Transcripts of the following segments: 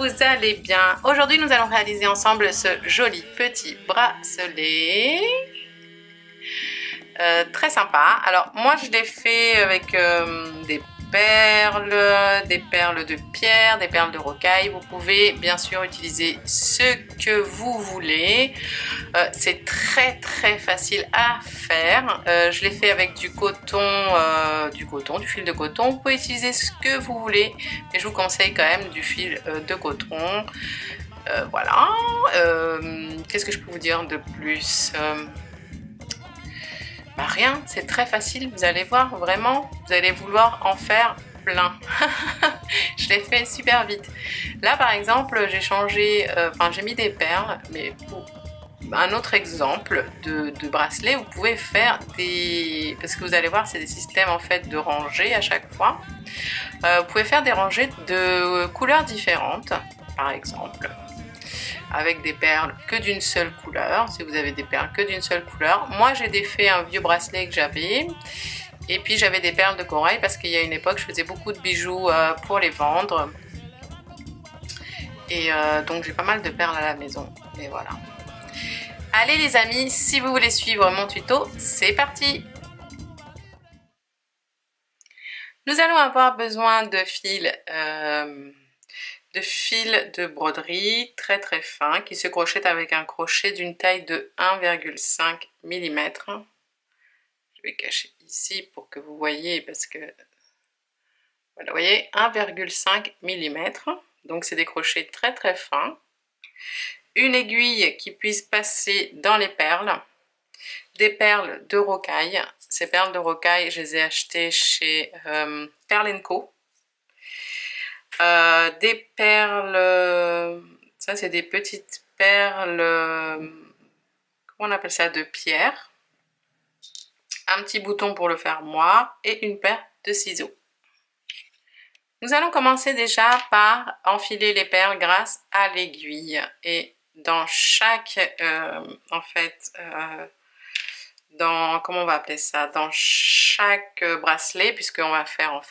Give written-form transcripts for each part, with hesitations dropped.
vous allez bien? Aujourd'hui, nous allons réaliser ensemble ce joli petit bracelet. Très sympa. Alors, moi, je l'ai fait avec des perles de pierre, des perles de rocaille. Vous pouvez bien sûr utiliser ce que vous voulez. C'est très facile à faire. Je l'ai fait avec du fil de coton. Vous pouvez utiliser ce que vous voulez, mais je vous conseille quand même du fil de coton. Voilà. Qu'est-ce que je peux vous dire de plus? Rien, c'est très facile, vous allez voir, vraiment, vous allez vouloir en faire plein. Je l'ai fait super vite. Là, par exemple, j'ai changé, j'ai mis des perles, mais pour un autre exemple de bracelet, vous pouvez faire des... Parce que vous allez voir, c'est des systèmes en fait de rangées à chaque fois. Vous pouvez faire des rangées de couleurs différentes, par exemple, avec des perles que d'une seule couleur, si vous avez des perles que d'une seule couleur. Moi, j'ai défait un vieux bracelet que j'avais, et puis j'avais des perles de corail parce qu'il y a une époque, je faisais beaucoup de bijoux pour les vendre. Et donc j'ai pas mal de perles à la maison, mais voilà. Allez les amis, si vous voulez suivre mon tuto, c'est parti! Nous allons avoir besoin de fils de broderie très fin qui se crochette avec un crochet d'une taille de 1,5 mm. Je vais cacher ici pour que vous voyez parce que voilà, vous voyez 1,5 mm. Donc c'est des crochets très fins. Une aiguille qui puisse passer dans les perles. Des perles de rocaille. Ces perles de rocaille, je les ai achetées chez Perle & Co. Des perles, ça c'est des petites perles, comment on appelle ça, de pierre. Un petit bouton pour le fermoir et une paire de ciseaux. Nous allons commencer déjà par enfiler les perles grâce à l'aiguille. Et dans chaque, comment on va appeler ça, dans chaque bracelet, puisqu'on va faire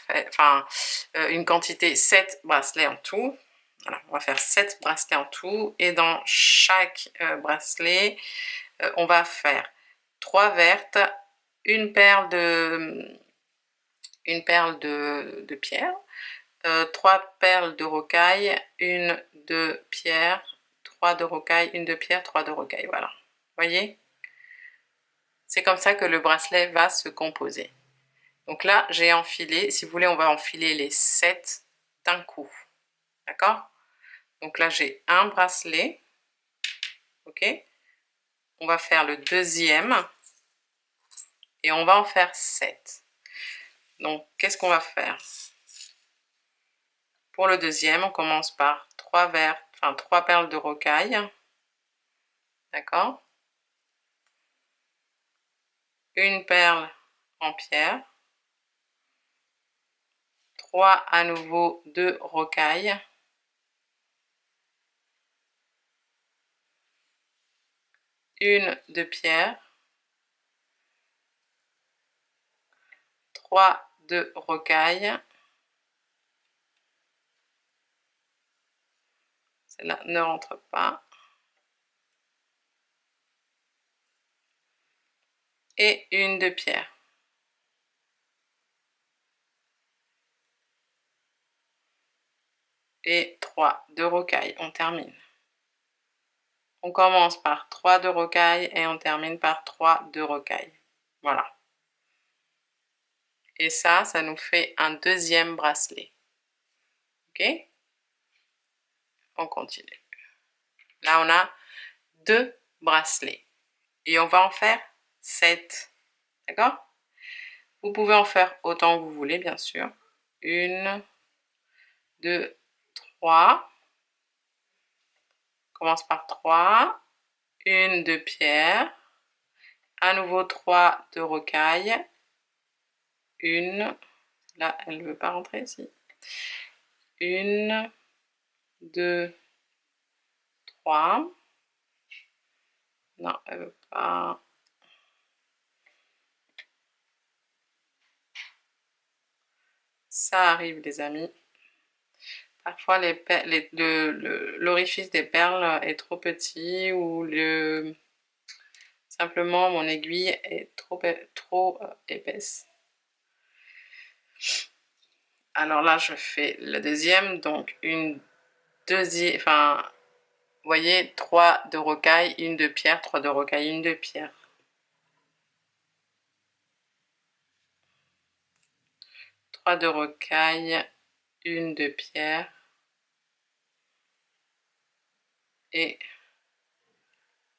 une quantité 7 bracelets en tout. Voilà, on va faire 7 bracelets en tout, et dans chaque bracelet, on va faire 3 vertes, une perle de pierre, 3 perles de rocaille, une de pierre, 3 de rocaille, une de pierre, 3 de rocaille, voilà. Voyez? C'est comme ça que le bracelet va se composer. Donc là, j'ai enfilé, si vous voulez, on va enfiler les 7 d'un coup. D'accord? Donc là, j'ai un bracelet. Ok? On va faire le deuxième. Et on va en faire 7. Donc, qu'est-ce qu'on va faire? Pour le deuxième, on commence par 3 perles de rocaille. D'accord? Une perle en pierre. 3 à nouveau de rocaille. Une de pierre. 3 de rocaille. Celle-là ne rentre pas. Et une de pierre. Et 3 de rocaille. On termine. On commence par 3 de rocaille et on termine par 3 de rocaille. Voilà. Et ça nous fait un deuxième bracelet. Ok? On continue. Là, on a 2 bracelets. Et on va en faire 7. D'accord? Vous pouvez en faire autant que vous voulez, bien sûr. 1, 2, 3. On commence par 3. Une de pierre. À nouveau 3 de rocaille. Une. Là, elle ne veut pas rentrer ici. 1, 2, 3. Non, elle ne veut pas. Ça arrive, les amis. Parfois, l'orifice des perles est trop petit ou simplement mon aiguille est trop épaisse. Alors là, je fais le deuxième, donc une deuxième, enfin, vous voyez, 3 de rocaille, une de pierre, 3 de rocaille, une de pierre. 3 de rocaille, une de pierre et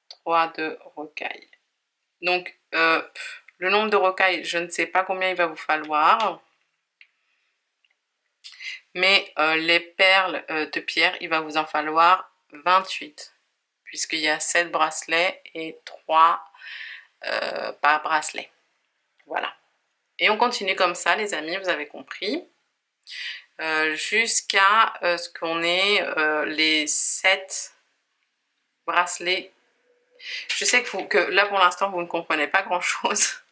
3 de rocaille. Donc, le nombre de rocailles, je ne sais pas combien il va vous falloir. Mais les perles de pierre, il va vous en falloir 28. Puisqu'il y a 7 bracelets et 3 par bracelet. Voilà. Et on continue comme ça, les amis, vous avez compris. Jusqu'à ce qu'on ait les 7 bracelets. Je sais que là, pour l'instant, vous ne comprenez pas grand-chose.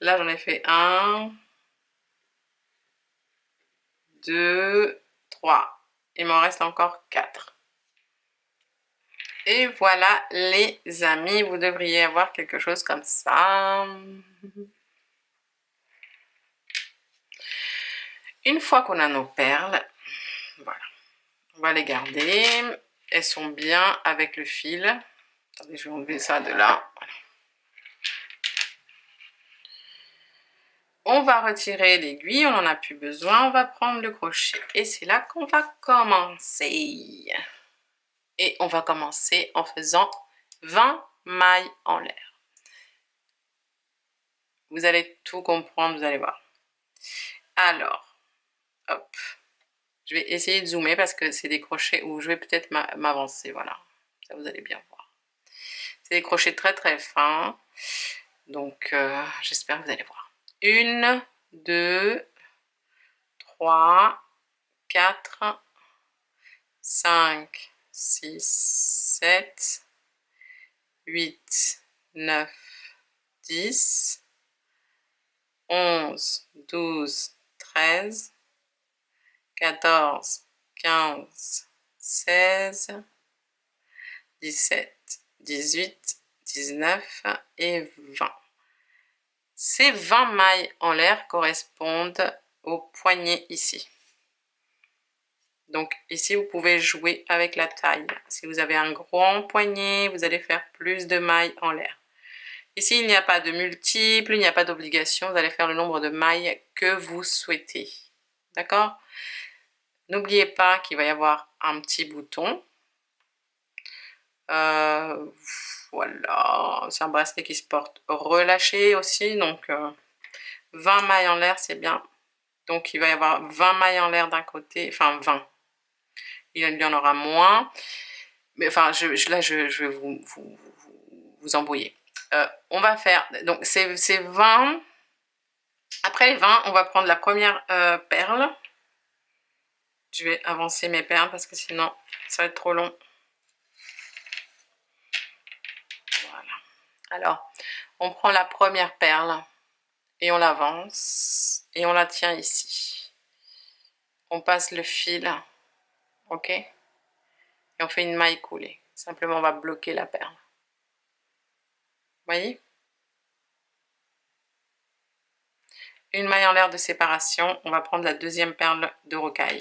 Là, j'en ai fait 1, 2, 3. Il m'en reste encore 4. Et voilà, les amis, vous devriez avoir quelque chose comme ça. Une fois qu'on a nos perles, voilà, on va les garder. Elles sont bien avec le fil. Attendez, je vais enlever ça de là. Voilà. On va retirer l'aiguille, on n'en a plus besoin. On va prendre le crochet. Et c'est là qu'on va commencer. Et on va commencer en faisant 20 mailles en l'air. Vous allez tout comprendre, vous allez voir. Alors, hop. Je vais essayer de zoomer parce que c'est des crochets où je vais peut-être m'avancer, voilà. Ça, vous allez bien voir. C'est des crochets très très fins. Donc, j'espère que vous allez voir. 1, 2, 3, 4, 5, 6, 7, 8, 9, 10, 11, 12, 13, 14, 15, 16, 17, 18, 19 et 20. Ces 20 mailles en l'air correspondent au poignet ici. Donc ici, vous pouvez jouer avec la taille. Si vous avez un grand poignet, vous allez faire plus de mailles en l'air. Ici, il n'y a pas de multiple, il n'y a pas d'obligation. Vous allez faire le nombre de mailles que vous souhaitez. D'accord? N'oubliez pas qu'il va y avoir un petit bouton. Voilà, c'est un bracelet qui se porte relâché aussi, donc 20 mailles en l'air, c'est bien. Donc il va y avoir 20 mailles en l'air d'un côté, enfin 20. Il y en aura moins, mais enfin là je vais vous embrouiller. On va faire, donc c'est 20. Après les 20, on va prendre la première perle. Je vais avancer mes perles parce que sinon ça va être trop long. Voilà. Alors, on prend la première perle et on l'avance et on la tient ici. On passe le fil, ok? Et on fait une maille coulée. Simplement, on va bloquer la perle. Vous voyez? Une maille en l'air de séparation. On va prendre la deuxième perle de rocaille.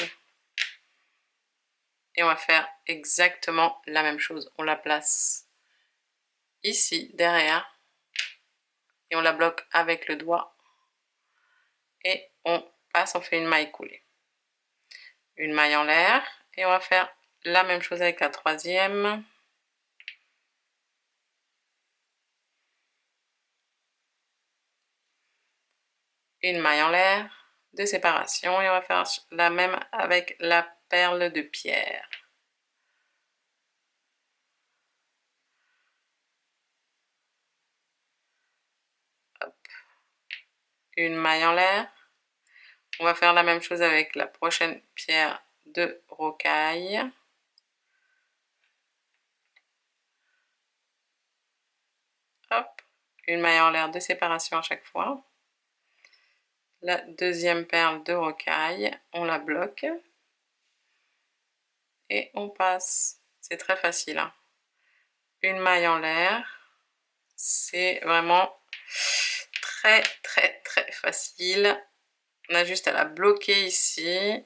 Et on va faire exactement la même chose. On la place ici, derrière. Et on la bloque avec le doigt. Et on passe, on fait une maille coulée. Une maille en l'air. Et on va faire la même chose avec la troisième. Une maille en l'air de séparation. Et on va faire la même avec la perle de pierre. Hop. Une maille en l'air. On va faire la même chose avec la prochaine pierre de rocaille. Hop, une maille en l'air de séparation à chaque fois. la deuxième perle de rocaille, on la bloque et on passe. C'est très facile, hein. Une maille en l'air, c'est vraiment très facile. On a juste à la bloquer ici,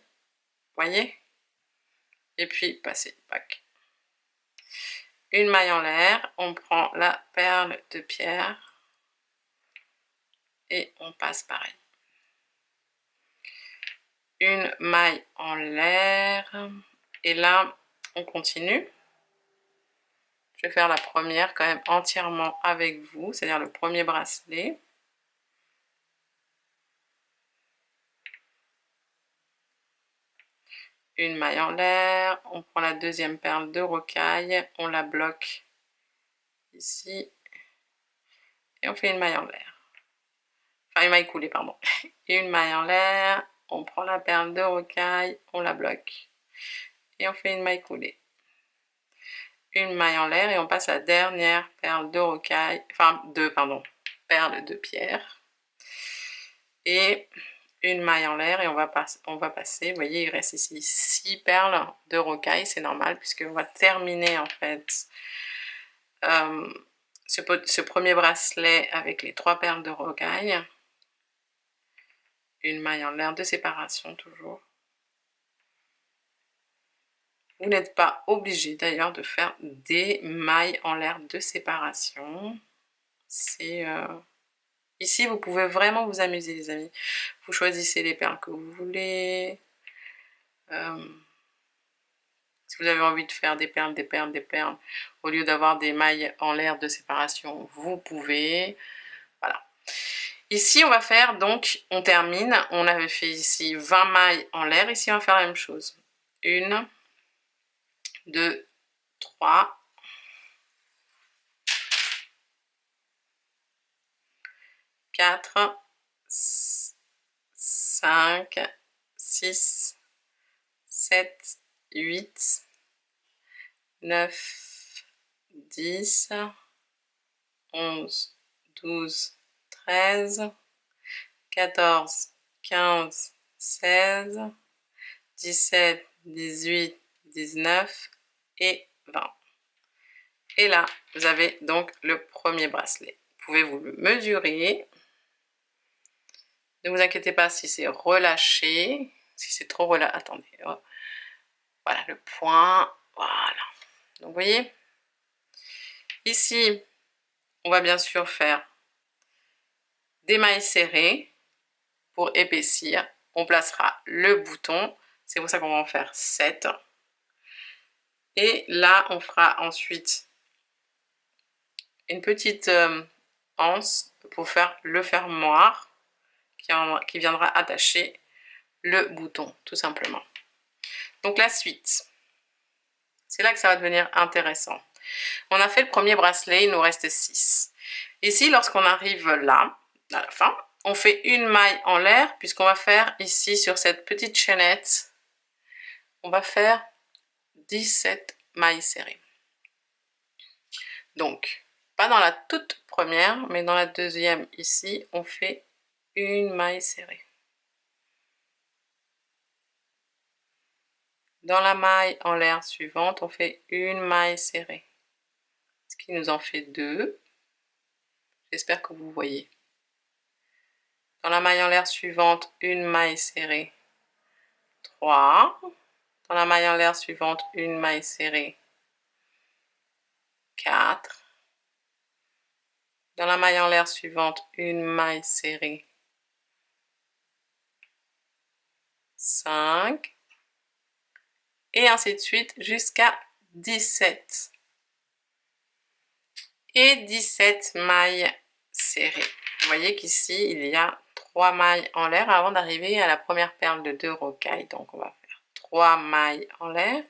voyez, et puis passer, pack. Une maille en l'air, on prend la perle de pierre et on passe pareil. Une maille en l'air et là on continue. Je vais faire la première quand même entièrement avec vous, c'est-à-dire le premier bracelet. Une maille en l'air, on prend la deuxième perle de rocaille, on la bloque ici et on fait une maille en l'air. Enfin, une maille coulée, pardon. Et une maille en l'air, on prend la perle de rocaille, on la bloque et on fait une maille coulée. Une maille en l'air et on passe à la dernière perle de rocaille, enfin perle de pierre. Et une maille en l'air et on va passer, vous voyez, il reste ici 6 perles de rocaille, c'est normal puisque on va terminer en fait ce premier bracelet avec les 3 perles de rocaille. Une maille en l'air de séparation toujours. Vous n'êtes pas obligé d'ailleurs de faire des mailles en l'air de séparation. C'est ici, vous pouvez vraiment vous amuser, les amis. Vous choisissez les perles que vous voulez. Si vous avez envie de faire des perles, au lieu d'avoir des mailles en l'air de séparation, vous pouvez. Voilà. Ici, on va faire, donc, on termine. On avait fait ici 20 mailles en l'air. Ici, on va faire la même chose. 1, 2, 3. 4, 5, 6, 7, 8, 9, 10, 11, 12, 13, 14, 15, 16, 17, 18, 19 et 20. Et là, vous avez donc le premier bracelet. Vous pouvez vous le mesurer. Ne vous inquiétez pas si c'est relâché, si c'est trop relâché. Attendez, oh. Voilà le point. Voilà. Donc, vous voyez, ici, on va bien sûr faire des mailles serrées pour épaissir. On placera le bouton. C'est pour ça qu'on va en faire 7. Et là, on fera ensuite une petite anse pour faire le fermoir qui viendra attacher le bouton, tout simplement. Donc la suite, c'est là que ça va devenir intéressant. On a fait le premier bracelet, il nous reste 6. Ici, lorsqu'on arrive là, à la fin, on fait une maille en l'air, puisqu'on va faire ici, sur cette petite chaînette, on va faire 17 mailles serrées. Donc, pas dans la toute première, mais dans la deuxième, ici, on fait une maille serrée. Dans la maille en l'air suivante, on fait une maille serrée. Ce qui nous en fait 2. J'espère que vous voyez. Dans la maille en l'air suivante, une maille serrée. 3. Dans la maille en l'air suivante, une maille serrée. 4. Dans la maille en l'air suivante, une maille serrée. 5. Et ainsi de suite jusqu'à 17. Et 17 mailles serrées. Vous voyez qu'ici, il y a 3 mailles en l'air avant d'arriver à la première perle de 2 rocailles. Donc, on va faire 3 mailles en l'air.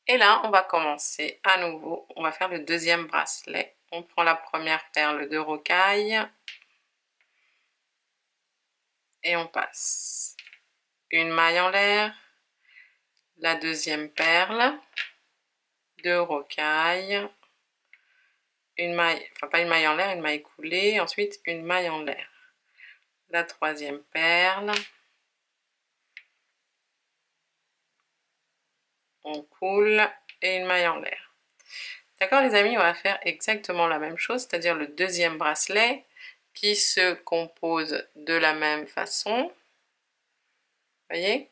Et là, on va commencer à nouveau. On va faire le deuxième bracelet. On prend la première perle de rocaille. Et on passe une maille en l'air. La deuxième perle de rocaille. Une maille, enfin pas une maille en l'air, une maille coulée. Ensuite, une maille en l'air. la troisième perle, on coule et une maille en l'air. D'accord les amis, on va faire exactement la même chose, c'est-à-dire le deuxième bracelet qui se compose de la même façon. Voyez,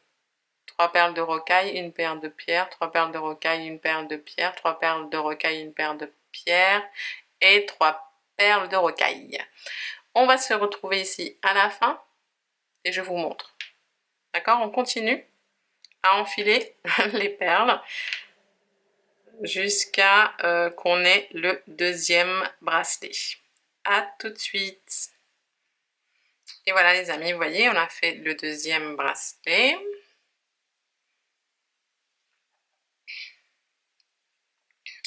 3 perles de rocaille, une perle de pierre, 3 perles de rocaille, une perle de pierre, 3 perles de rocaille, une perle de pierre et 3 perles de rocaille. On va se retrouver ici à la fin et je vous montre. D'accord, on continue à enfiler les perles jusqu'à qu'on ait le deuxième bracelet. À tout de suite. Et voilà les amis, vous voyez, on a fait le deuxième bracelet.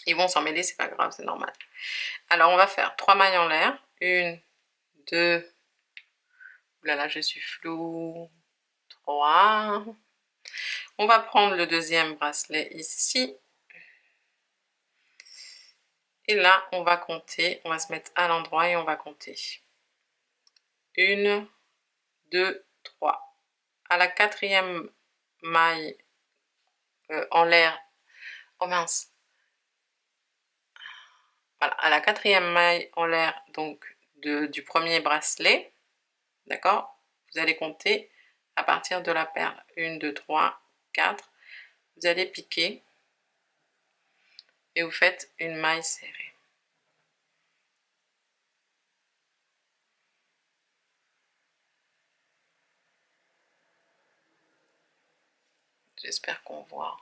Ils vont s'en mêler, c'est pas grave, c'est normal. Alors on va faire 3 mailles en l'air. 1, 2, oulala, je suis floue. 3. On va prendre le deuxième bracelet ici. Et là, on va compter, on va se mettre à l'endroit et on va compter. 1, 2, 3. À la quatrième maille en l'air, oh mince. Voilà, à la quatrième maille en l'air donc du premier bracelet, d'accord, vous allez compter à partir de la perle. 1, 2, 3, 4. Vous allez piquer et vous faites une maille serrée. J'espère qu'on voit.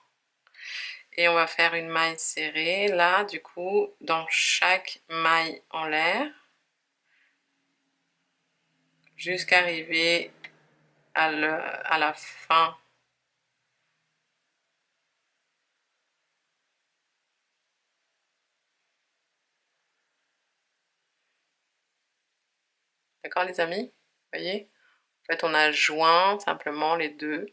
Et on va faire une maille serrée là, du coup, dans chaque maille en l'air, jusqu'à arriver à la fin. D'accord les amis? Vous voyez? En fait, on a joint simplement les deux.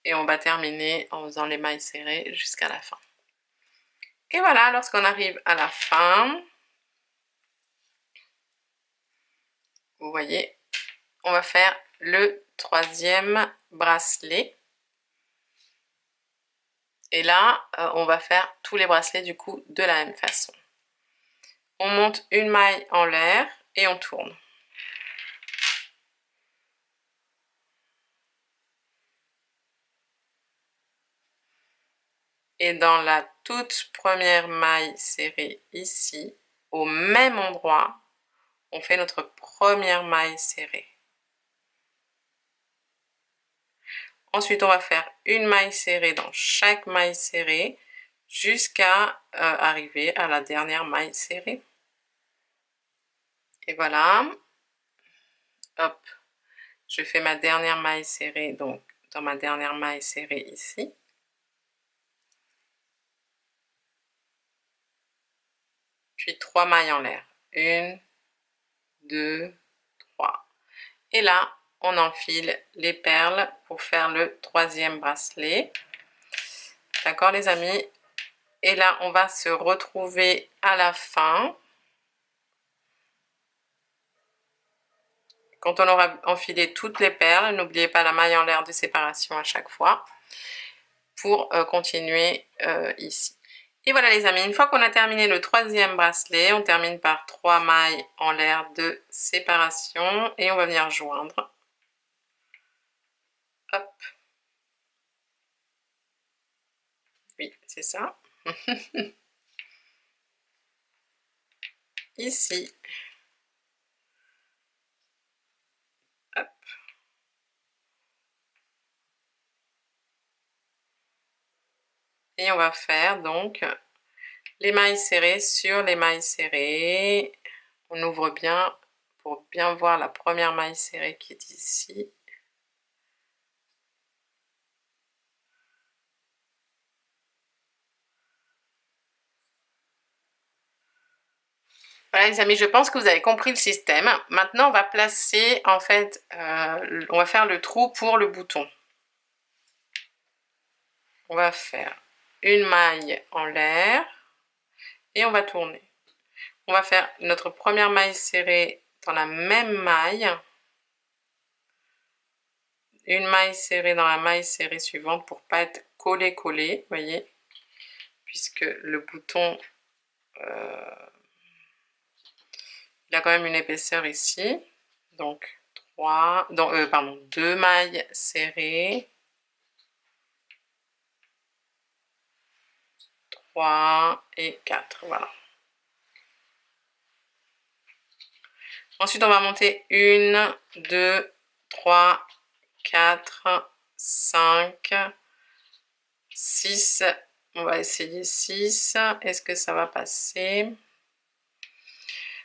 Et on va terminer en faisant les mailles serrées jusqu'à la fin. Et voilà, lorsqu'on arrive à la fin, vous voyez, on va faire le troisième bracelet. Et là, on va faire tous les bracelets du coup de la même façon. On monte une maille en l'air et on tourne. Et dans la toute première maille serrée ici, au même endroit, on fait notre première maille serrée. Ensuite, on va faire une maille serrée dans chaque maille serrée jusqu'à arriver à la dernière maille serrée. Et voilà. Hop. Je fais ma dernière maille serrée, donc dans ma dernière maille serrée ici. Puis 3 mailles en l'air. 1, 2, 3. Et là, on enfile les perles pour faire le troisième bracelet. D'accord les amis? Et là, on va se retrouver à la fin. Quand on aura enfilé toutes les perles, n'oubliez pas la maille en l'air de séparation à chaque fois pour continuer ici. Et voilà les amis, une fois qu'on a terminé le troisième bracelet, on termine par 3 mailles en l'air de séparation et on va venir joindre. Hop. Oui, c'est ça. Ici. Hop. Et on va faire donc les mailles serrées sur les mailles serrées. On ouvre bien pour bien voir la première maille serrée qui est ici. Voilà les amis, je pense que vous avez compris le système. Maintenant, on va placer, en fait, on va faire le trou pour le bouton. On va faire une maille en l'air et on va tourner. On va faire notre première maille serrée dans la même maille. Une maille serrée dans la maille serrée suivante pour pas être collé, voyez, puisque le bouton il a quand même une épaisseur ici. Donc 2 mailles serrées, 3 et 4, voilà. Ensuite, on va monter 1, 2, 3, 4, 5, 6. On va essayer 6. Est-ce que ça va passer?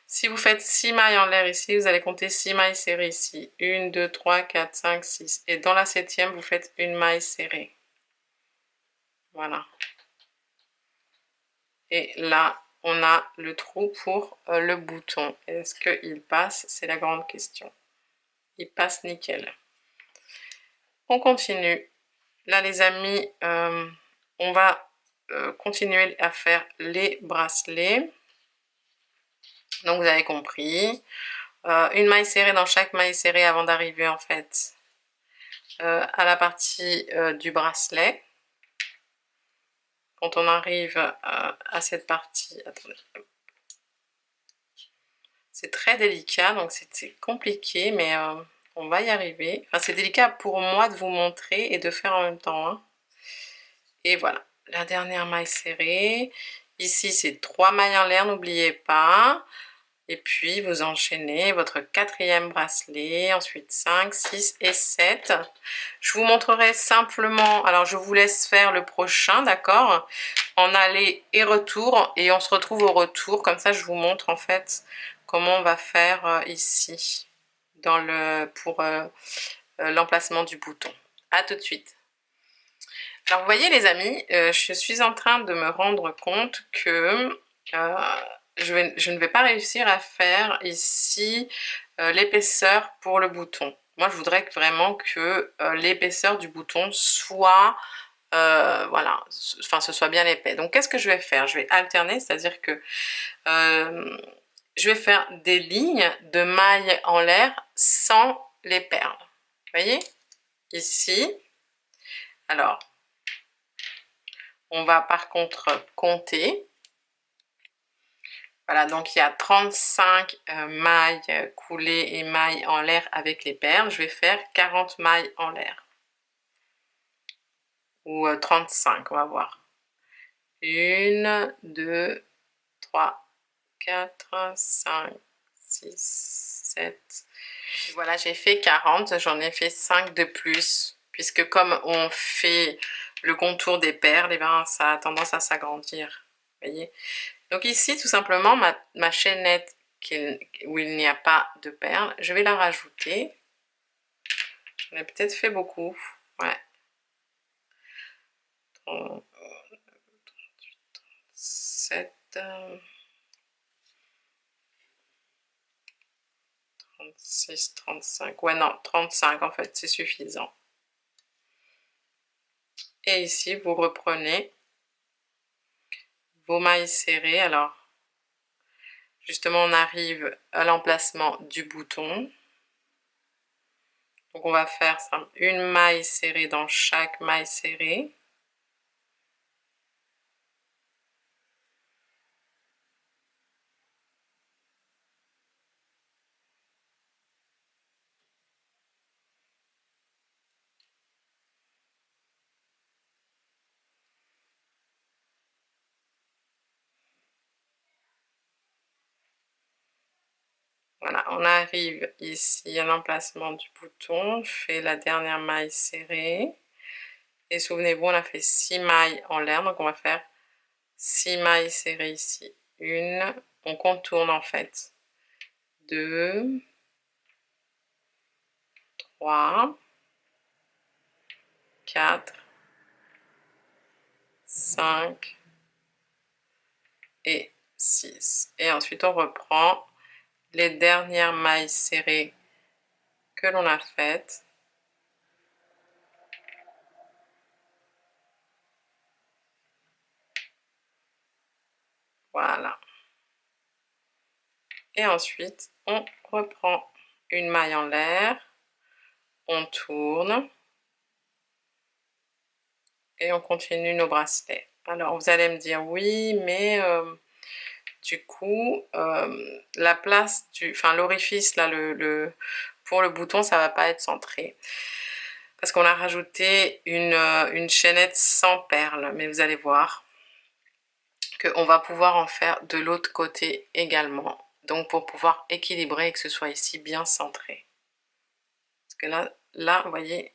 Si vous faites 6 mailles en l'air ici, vous allez compter 6 mailles serrées ici. 1, 2, 3, 4, 5, 6. Et dans la 7e, vous faites une maille serrée. Voilà. Et là, on a le trou pour le bouton. Est-ce qu'il passe? C'est la grande question. Il passe nickel. On continue. Là, les amis, on va continuer à faire les bracelets. Donc, vous avez compris. Une maille serrée dans chaque maille serrée avant d'arriver, en fait, à la partie du bracelet. Quand on arrive à cette partie... Attendez. C'est très délicat, donc c'est compliqué, mais on va y arriver. Enfin, c'est délicat pour moi de vous montrer et de faire en même temps. Hein. Et voilà, la dernière maille serrée. Ici, c'est 3 mailles en l'air, n'oubliez pas. Et puis, vous enchaînez votre 4e bracelet, ensuite 5, 6 et 7. Je vous montrerai simplement, alors je vous laisse faire le prochain, d'accord? En aller et retour, et on se retrouve au retour. Comme ça, je vous montre en fait comment on va faire ici pour l'emplacement du bouton. À tout de suite. Alors vous voyez les amis, je suis en train de me rendre compte que je ne vais pas réussir à faire ici l'épaisseur pour le bouton. Moi je voudrais vraiment que l'épaisseur du bouton soit, voilà, enfin ce soit bien épais. Donc qu'est-ce que je vais faire? Je vais alterner, c'est-à-dire que je vais faire des lignes de mailles en l'air sans les perles. Vous voyez? Ici. Alors, on va par contre compter. Voilà, donc il y a 35 mailles coulées et mailles en l'air avec les perles. Je vais faire 40 mailles en l'air. Ou 35, on va voir. 1, 2, 3, 4, 5, 6, 7. Voilà, j'ai fait 40, j'en ai fait 5 de plus. Puisque comme on fait le contour des perles, et ben, ça a tendance à s'agrandir. Vous voyez? Donc ici, tout simplement, ma chaînette où il n'y a pas de perles, je vais la rajouter. J'en ai peut-être fait beaucoup. Ouais. 37, 36, 35. Ouais, non, 35 en fait, c'est suffisant. Et ici, vous reprenez vos mailles serrées. Alors, justement, on arrive à l'emplacement du bouton. Donc, on va faire une maille serrée dans chaque maille serrée. Voilà, on arrive ici à l'emplacement du bouton, on fait la dernière maille serrée. Et souvenez-vous, on a fait 6 mailles en l'air, donc on va faire 6 mailles serrées ici. Une, on contourne en fait. 2, 3, 4, 5 et 6. Et ensuite, on reprend les dernières mailles serrées que l'on a faites. Voilà. Et ensuite, on reprend une maille en l'air, on tourne et on continue nos bracelets. Alors, vous allez me dire, oui, mais du coup, la place l'orifice, là, pour le bouton, ça va pas être centré. Parce qu'on a rajouté une chaînette sans perles. Mais vous allez voir qu'on va pouvoir en faire de l'autre côté également. Donc, pour pouvoir équilibrer et que ce soit ici bien centré. Parce que là, vous voyez,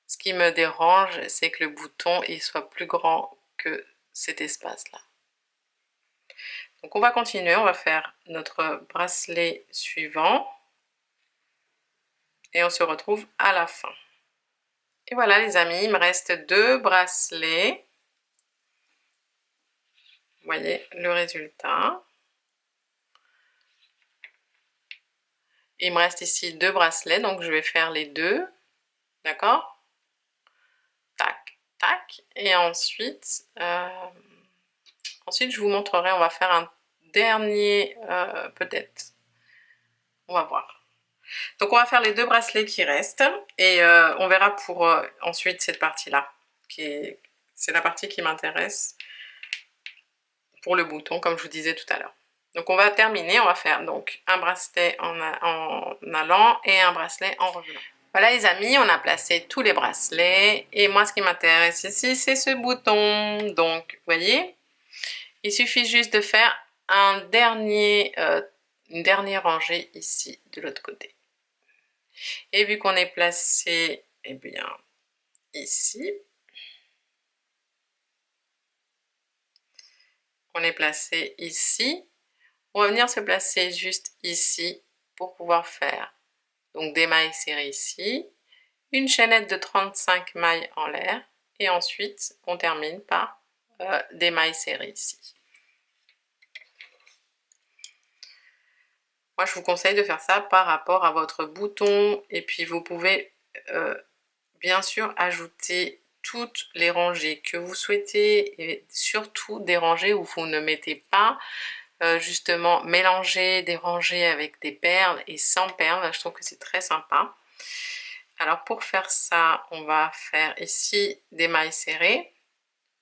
ce qui me dérange, c'est que le bouton, il soit plus grand que cet espace-là. Donc on va continuer, on va faire notre bracelet suivant et on se retrouve à la fin. Et voilà les amis, il me reste 2 bracelets. Vous voyez le résultat. Il me reste ici 2 bracelets, donc je vais faire les 2. D'accord? Tac, tac. Et ensuite, je vous montrerai, on va faire un dernier peut-être. On va voir. Donc on va faire les 2 bracelets qui restent et on verra pour ensuite cette partie-là. C'est la partie qui m'intéresse pour le bouton, comme je vous disais tout à l'heure. Donc on va terminer, on va faire donc un bracelet en allant et un bracelet en revenant. Voilà les amis, on a placé tous les bracelets et moi ce qui m'intéresse ici c'est ce bouton. Donc vous voyez, il suffit juste de faire une dernière rangée ici de l'autre côté. Et vu qu'on est placé, eh bien, ici, on est placé ici, on va venir se placer juste ici pour pouvoir faire donc des mailles serrées ici, une chaînette de 35 mailles en l'air et ensuite on termine par des mailles serrées ici. Moi je vous conseille de faire ça par rapport à votre bouton et puis vous pouvez bien sûr ajouter toutes les rangées que vous souhaitez et surtout des rangées où vous ne mettez pas justement mélanger des rangées avec des perles et sans perles. Je trouve que c'est très sympa. Alors pour faire ça, on va faire ici des mailles serrées.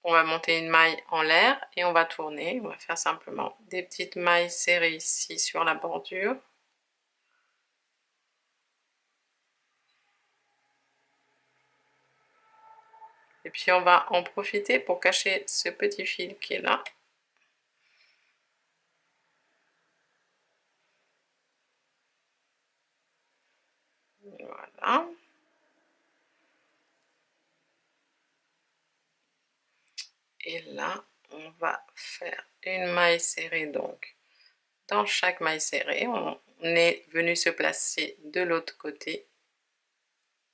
On va monter une maille en l'air et on va tourner. On va faire simplement des petites mailles serrées ici sur la bordure. Et puis on va en profiter pour cacher ce petit fil qui est là. Voilà. Et là, on va faire une maille serrée donc. Dans chaque maille serrée, on est venu se placer de l'autre côté.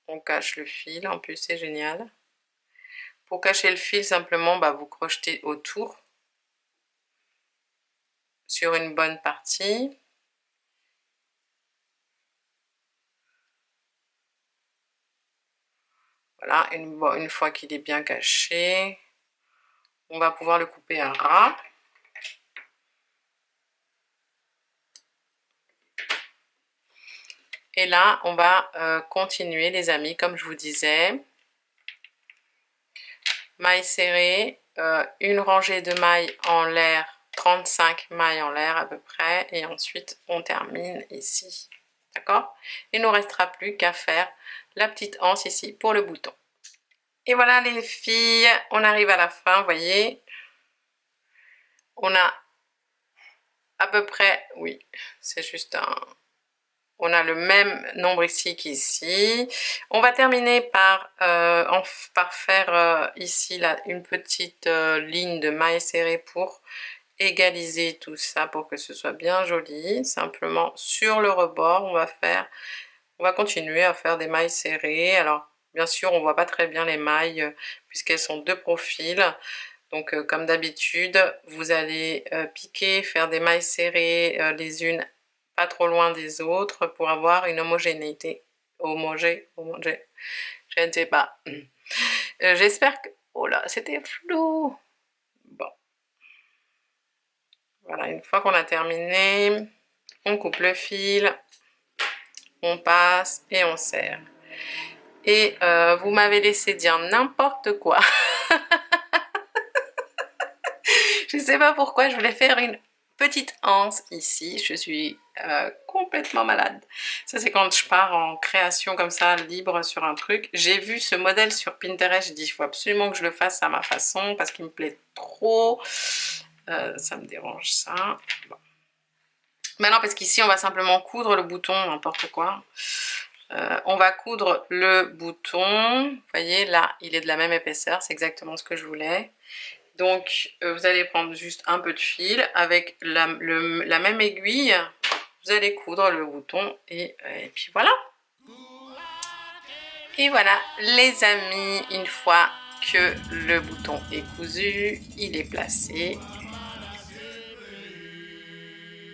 On cache le fil, en plus c'est génial. Pour cacher le fil, simplement, vous crochetez autour sur une bonne partie. Voilà, une fois qu'il est bien caché, on va pouvoir le couper à ras. Et là, on va continuer les amis, comme je vous disais. Mailles serrées, une rangée de mailles en l'air, 35 mailles en l'air à peu près. Et ensuite, on termine ici. D'accord? Il ne nous restera plus qu'à faire la petite anse ici pour le bouton. Et voilà les filles, on arrive à la fin, vous voyez. On a à peu près, oui, c'est juste un... On a le même nombre ici qu'ici. On va terminer par faire ici là, une petite ligne de mailles serrées pour égaliser tout ça, pour que ce soit bien joli. Simplement sur le rebord, on va continuer à faire des mailles serrées. Alors, bien sûr, on voit pas très bien les mailles puisqu'elles sont de profil. Donc, comme d'habitude, vous allez piquer, faire des mailles serrées les unes pas trop loin des autres pour avoir une homogénéité. Je ne sais pas. J'espère que... Oh là, c'était flou. Bon. Voilà, une fois qu'on a terminé, on coupe le fil, on passe et on serre. Et vous m'avez laissé dire n'importe quoi. Je sais pas pourquoi, je voulais faire une petite anse ici. Je suis complètement malade. Ça, c'est quand je pars en création comme ça, libre sur un truc. J'ai vu ce modèle sur Pinterest. J'ai dit, il faut absolument que je le fasse à ma façon parce qu'il me plaît trop. Ça me dérange, ça. Bon. Maintenant, parce qu'ici, on va simplement coudre le bouton, n'importe quoi. On va coudre le bouton. Vous voyez, là, il est de la même épaisseur. C'est exactement ce que je voulais. Donc, vous allez prendre juste un peu de fil. Avec la même aiguille, vous allez coudre le bouton. Et puis voilà. Et voilà, les amis, une fois que le bouton est cousu, il est placé.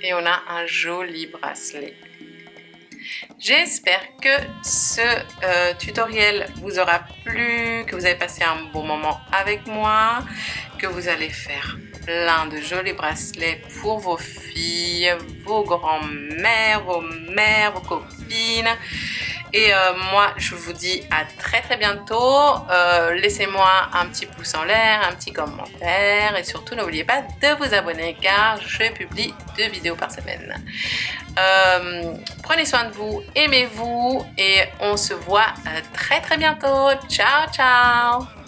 Et on a un joli bracelet. J'espère que ce tutoriel vous aura plu, que vous avez passé un bon moment avec moi, que vous allez faire plein de jolis bracelets pour vos filles, vos grands-mères, vos mères, vos copines. Et moi, je vous dis à très très bientôt. Laissez-moi un petit pouce en l'air, un petit commentaire. Et surtout, n'oubliez pas de vous abonner car je publie 2 vidéos par semaine. Prenez soin de vous, aimez-vous et on se voit très très bientôt. Ciao, ciao!